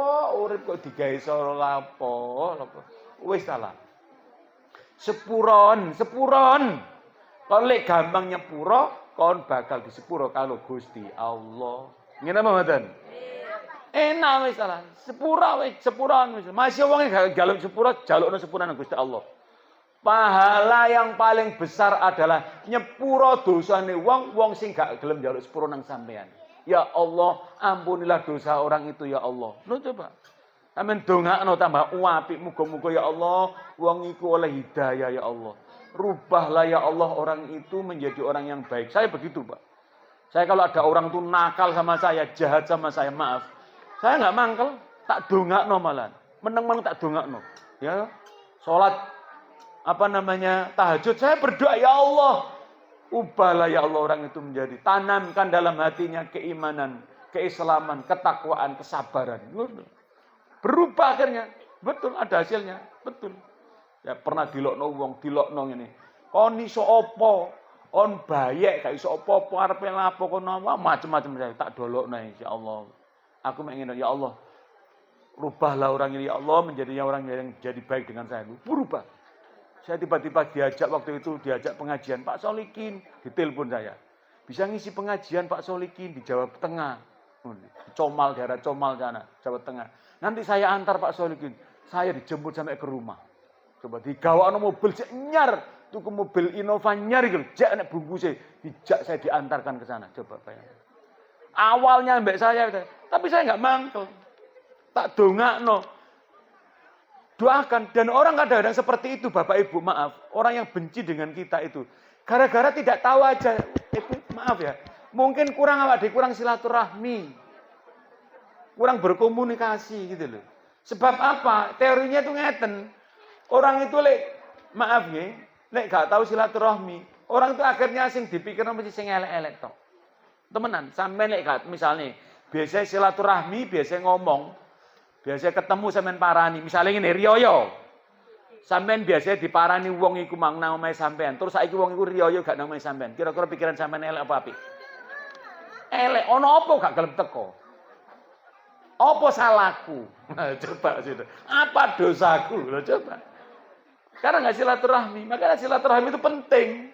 urip kok digawe sora lapo. Wis salah. Sepuron. Kon lek gampang nyepuro, kon bakal disepuro kalau Gusti Allah. Ngene apa mboten? Enak wis salah. Sepuron wis. Masih wong gak jaluk sepuro, jalukno sepurane Gusti Allah. Pahala yang paling besar adalah nyepuro dosane wong sing gak gelem jaluk sepuro nang sampean. Ya Allah, ampunilah dosa orang itu ya Allah. Lho coba. Amin dongakno tambah apik muga-muga ya Allah, wong iku oleh hidayah ya Allah. Rubahlah ya Allah orang itu menjadi orang yang baik. Saya begitu, Pak. Saya kalau ada orang itu nakal sama saya, jahat sama saya, maaf. Saya nggak mangkel, tak dongakno malah. Meneng-meneng tak dongakno. Ya. Salat tahajud, saya berdoa ya Allah. Ubahlah ya Allah orang itu menjadi, tanamkan dalam hatinya keimanan, keislaman, ketakwaan, kesabaran. Berubah akhirnya. Betul, ada hasilnya. Betul. Ya pernah dilokno ngene. Kon iso apa? On bayek gak iso apa-apa arepe lapo kono macam-macam saya tak dolokno insyaallah. Aku ingin ya Allah. Rubahlah orang ini ya Allah menjadi orang yang jadi baik dengan saya. Berubah. Saya tiba-tiba diajak pengajian Pak Solikin, ditelepon saya. Bisa ngisi pengajian Pak Solikin di Jawa Tengah. Comal, daerah Comal sana, Jawa Tengah. Nanti saya antar Pak Solikin. Saya dijemput sampai ke rumah. Coba digawakno mobil cek nyar, tuku mobil Innova nyar iki lho, cek nek bungkuse dijak saya diantarkan ke sana. Coba bayangkan. Awalnya mbek saya, tapi saya enggak mangkel. Tak dongakno. Doakan dan orang kadang-kadang seperti itu Bapak Ibu, maaf. Orang yang benci dengan kita itu gara-gara tidak tahu aja. Ibu, maaf ya. Mungkin kurang silaturahmi. Kurang berkomunikasi gitu loh. Sebab apa? Teorinya itu ngeten. Orang itu maaf ya, gak tahu silaturahmi. Orang itu akhirnya sing dipikirno mesti sing elek-elek tok. Temenan, sampean gak misalnya biasa silaturahmi, biasa ngomong, biasa ketemu sampean parani, misalnya ngene riyo. Sampeyan biasanya diparani wong iku mang nang omahe sampean. Terus saiki wong iku riyo gak nang omahe sampean. Kira-kira pikiran sampean elek apa apik? Elek. Ono apa gak gelem teko? Apa salahku? Nah, coba situ. Apa dosaku? Loh, coba. Karena nggak silaturahmi. Makanya silaturahmi itu penting.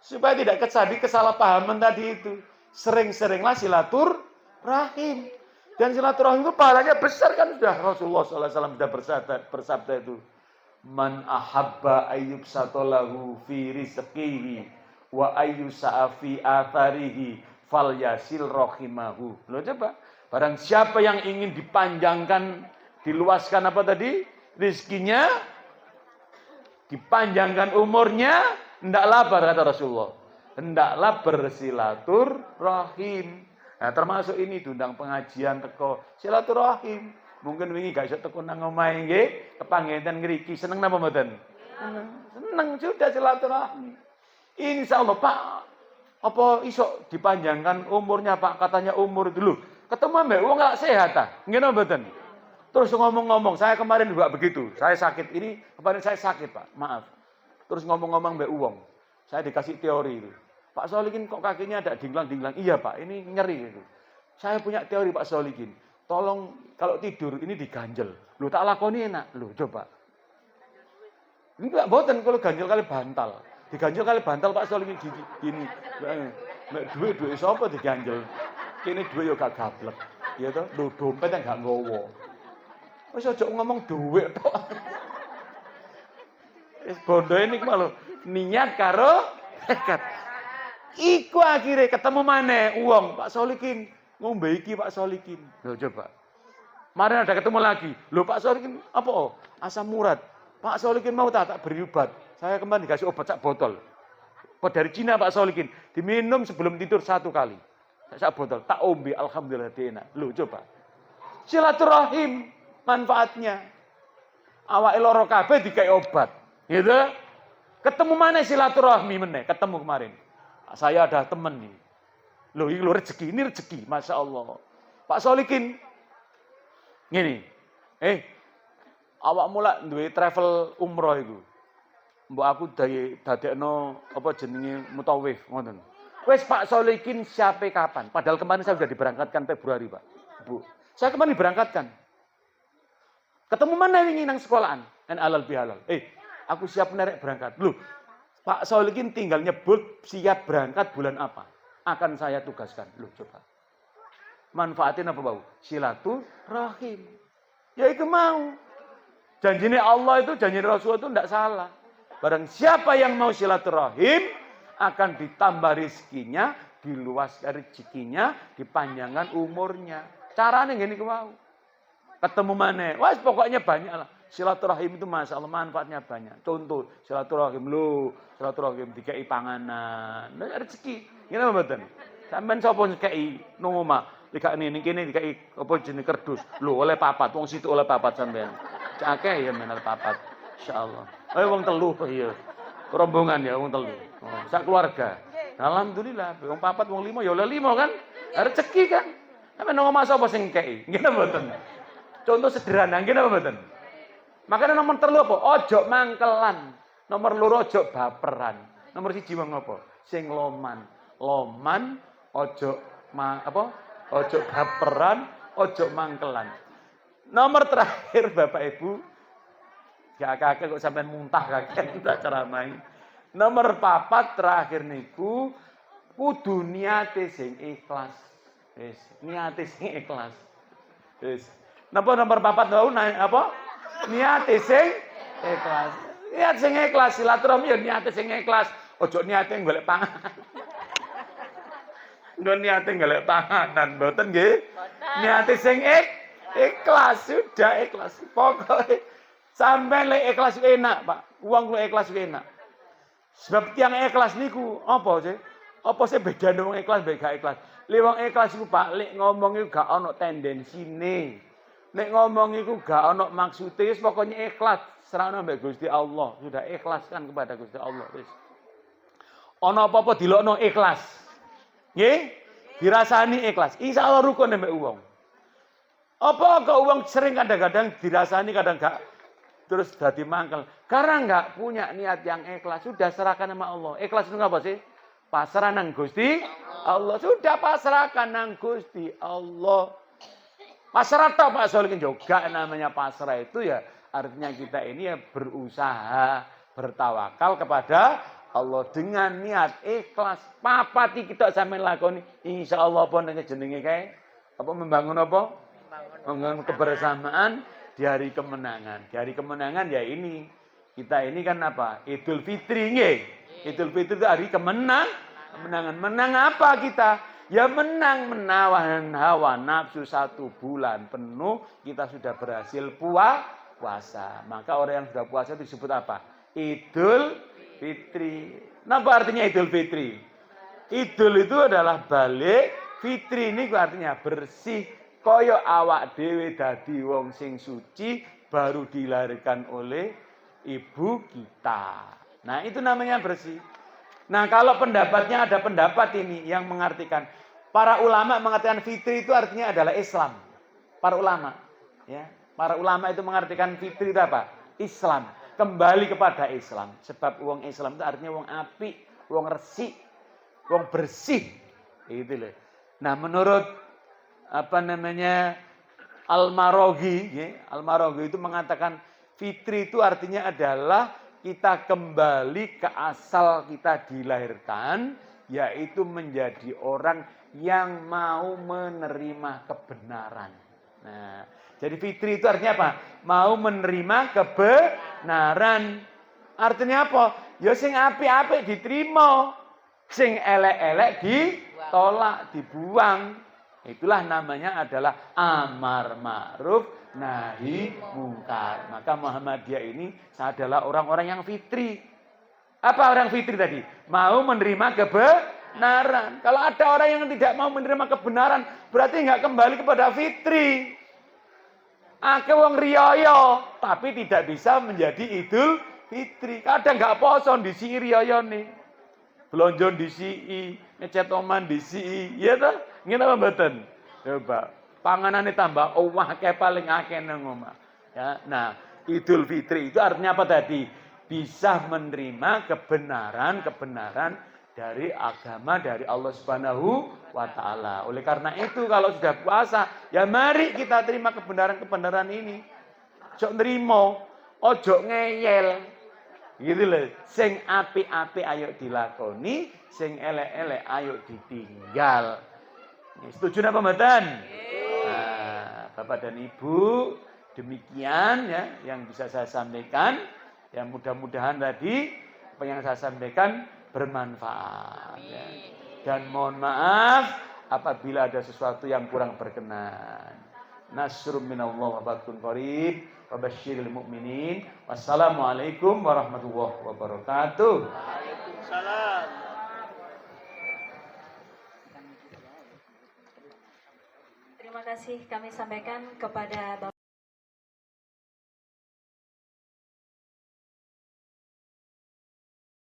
Supaya tidak terjadi kesalahpahaman tadi itu. Sering-seringlah silaturahim. Dan silaturahim itu pahalanya besar kan sudah Rasulullah SAW sudah bersabda itu. Man ahabba ayyub satolahu fi rizqihi wa ayyusa'a fi atharihi fal yasil rohimahu. Loh coba. Barang siapa yang ingin dipanjangkan, diluaskan apa tadi? Rizkinya, dipanjangkan umurnya, hendaklah kata Rasulullah. Hendaklah bersilaturahim. Nah, termasuk ini diundang pengajian teko silaturahim. Mungkin wingi gak iso teko nang omahe nggih, kepanggenan ngriki. Seneng napa mboten? Seneng sudah silaturahmi. Insyaallah, Pak. Apa iso dipanjangkan umurnya, Pak? Katanya umur dulu. Ketemu mbak wong gak sehat ta? Ngene mboten. Terus ngomong-ngomong, saya kemarin juga begitu. Saya sakit ini, kemarin saya sakit, Pak. Maaf. Terus ngomong-ngomong mbak Uwong. Saya dikasih teori itu. Pak Solikin kok kakinya ada dinglang-dinglang? Iya, Pak, ini nyeri itu. Saya punya teori, Pak Solikin. Tolong kalau tidur ini diganjel. Lu tak lakoni enak. Lu coba. Ini enggak boten kalau ganjel kali bantal. Diganjel kali bantal Pak Solikin gini. Nek duwe sapa diganjel? Kene duwe yo gak gablek. Ya toh, lho dompet gak nggowo. Wis aja ngomong duit tok. Wis bondo niku lho, niat karo tekad. Iku akhirnya ketemu maneh wong Pak Solikin ngombe iki Pak Solikin. Lho coba. Mari ada ketemu lagi. Lho Pak Solikin apa? Asam urat. Pak Solikin mau tak beri obat. Saya kemarin dikasih obat sak botol. Obat dari Cina Pak Solikin. Diminum sebelum tidur 1 kali. Sak botol, tak ombe, alhamdulillah enak. Loh coba. Silaturahim manfaatnya. Awake lara kabeh dikai obat. Gitu. Ketemu mana silaturahmi meneh? Ketemu kemarin. Saya ada teman nih. Loh ini rezeki, Masya Allah. Pak Solikin. Ngene. Awak mulai duwe travel umroh itu. Mbok aku dadekno apa jenenge mutawif ngoten. Wes Pak Solikin siapa kapan? Padahal kemarin saya sudah diberangkatkan Februari, Pak. Bu, saya kemarin diberangkatkan. Ketemu mana ini nang sekolahan? Alal bihalal. Aku siap nerek berangkat. Loh, Pak Solikin tinggal nyebut siap berangkat bulan apa? Akan saya tugaskan. Loh, coba. Manfaatin apa bau? Silaturahim. Ya itu mau. Janjinya Allah itu, janji Rasul itu tidak salah. Barang siapa yang mau silaturahim, akan ditambah rezekinya, diluaskan rezekinya, dipanjangkan umurnya. Caranya gini mau. Ketemu mana? Wah, pokoknya banyak lah. Silaturahim itu Masya Allah manfaatnya banyak. Contoh, silaturahim silaturahim dikai panganan. Nah, rezeki. Gini mboten. Sampeyan sapa dikai nang omah? Dikane kene dikai apa jenenge kerdus. Lho, oleh papat. Wong situ oleh papat sampeyan. Akeh ya menal papat. Insyaallah. Wong telu iya. Rombongan ya wong telu. Sak keluarga. Alhamdulillah, wong papat wong 5 ya oleh 5 kan. Rezeki kan. Sampe nang omah sapa sing kei? Ngene mboten. Contoh sederhana ngene apa mboten? Makanya nomor 3 apa? Ojo mangkelan. Nomor 2 ojo baperan. Nomor 1 wong apa? Sing loman. Loman ojo Ojo baperan, ojo mangkelan. Nomor terakhir Bapak Ibu, gak kakek kok sampai muntah kakek tak ceramai. Nomor 4 terakhir niku kudu niate sing ikhlas. Wis, niate sing ikhlas. Wis. Napa nomor 4 tau apa? Niate sing ikhlas. Niat sing ikhlas silaturahmi ya niate sing ikhlas. Ojo niate golek panganan. Nggon niate golek panganan, mboten nggih? Niate sing ikhlas, sudah ikhlas. Pokoknya sampai lek ikhlas enak, Pak. Uang lek ikhlas enak. Sebab tiang ikhlas niku apa sih? Apa sih bedane wong ikhlas mbek gak ikhlas? Lek wong ikhlas iku Pak, lek ngomong iku gak ono tendensine. Nek ngomong iku gak ono maksude, wis pokoknya ikhlas. Serahno mbek Gusti Allah, sudah ikhlaskan kepada Gusti Allah wis. Ono apa-apa dilokno ikhlas. Nggih? Dirasani ikhlas. Insyaallah rukun mbek wong. Apa kok wong sering kadang-kadang dirasani kadang gak terus dadi mangkel. Karena enggak punya niat yang ikhlas, sudah serahkan sama Allah. Ikhlas itu apa sih? Pasrah nang Gusti Allah. Sudah pasrahkan nang Gusti Allah. Pasrah atau Pak Solikin juga namanya pasrah itu ya artinya kita ini ya berusaha bertawakal kepada Allah dengan niat ikhlas. Papati kita sampai lakoni insyaallah pun jenenge kae apa membangun apa? Membangun kebersamaan di hari kemenangan. Di hari kemenangan ya ini kita ini kan apa? Idul Fitri nggih. Idul Fitri itu hari kemenangan. Menang apa kita? Ya menang menawan hawa nafsu 1 bulan penuh kita sudah berhasil puasa. Maka orang yang sudah puasa itu disebut apa? Idul Fitri. Apa artinya Idul Fitri? Idul itu adalah balik, fitri ini artinya bersih. Kaya awak dhewe dadi wong sing suci baru dilahirkan oleh ibu kita. Nah, itu namanya bersih. Nah, kalau pendapatnya ada pendapat ini yang mengartikan para ulama mengatakan fitri itu artinya adalah Islam. Para ulama, ya. Para ulama itu mengartikan fitri itu apa? Islam. Kembali kepada Islam. Sebab wong Islam itu artinya wong apik, wong resik, wong bersih. Itu loh. Nah, menurut Al-Maraghi, ya, Al-Maraghi itu mengatakan fitri itu artinya adalah kita kembali ke asal kita dilahirkan, yaitu menjadi orang yang mau menerima kebenaran. Nah, jadi fitri itu artinya apa? Mau menerima kebenaran. Artinya apa? Ya sing apik-apik diterima, sing elek-elek ditolak, dibuang. Itulah namanya adalah amar ma'ruf nahi mungkar. Maka Muhammadiyah ini adalah orang-orang yang fitri. Apa orang fitri tadi? Mau menerima kebenaran. Kalau ada orang yang tidak mau menerima kebenaran, berarti nggak kembali kepada fitri. Ake wong riyoyo, tapi tidak bisa menjadi Idul Fitri. Kadang nggak poso di si riyoyo nih. Blonjon di si, ngecet oman di si, ya toh? Ngene apa mboten? Coba. Panganane tambah akeh paling akeh nang omah. Ya, nah, Idul Fitri itu artinya apa tadi? Bisa menerima kebenaran dari agama dari Allah Subhanahu wa taala. Oleh karena itu kalau sudah puasa, ya mari kita terima kebenaran ini. Ojo nrimo, ojo ngeyel. Gitu loh. Sing apik-apik ayo dilakoni, sing elek-elek ayo ditinggal. Setuju apa mboten? Nah, Bapak dan Ibu, demikian ya yang bisa saya sampaikan. Ya mudah-mudahan tadi apa yang saya sampaikan bermanfaat. Ya. Dan mohon maaf apabila ada sesuatu yang kurang berkenan. Nasrum minallah wa barakun qarib wa basyiril mu'minin. Wassalamualaikum warahmatullahi wabarakatuh. Waalaikumsalam. Terima kasih kami sampaikan kepada Bapak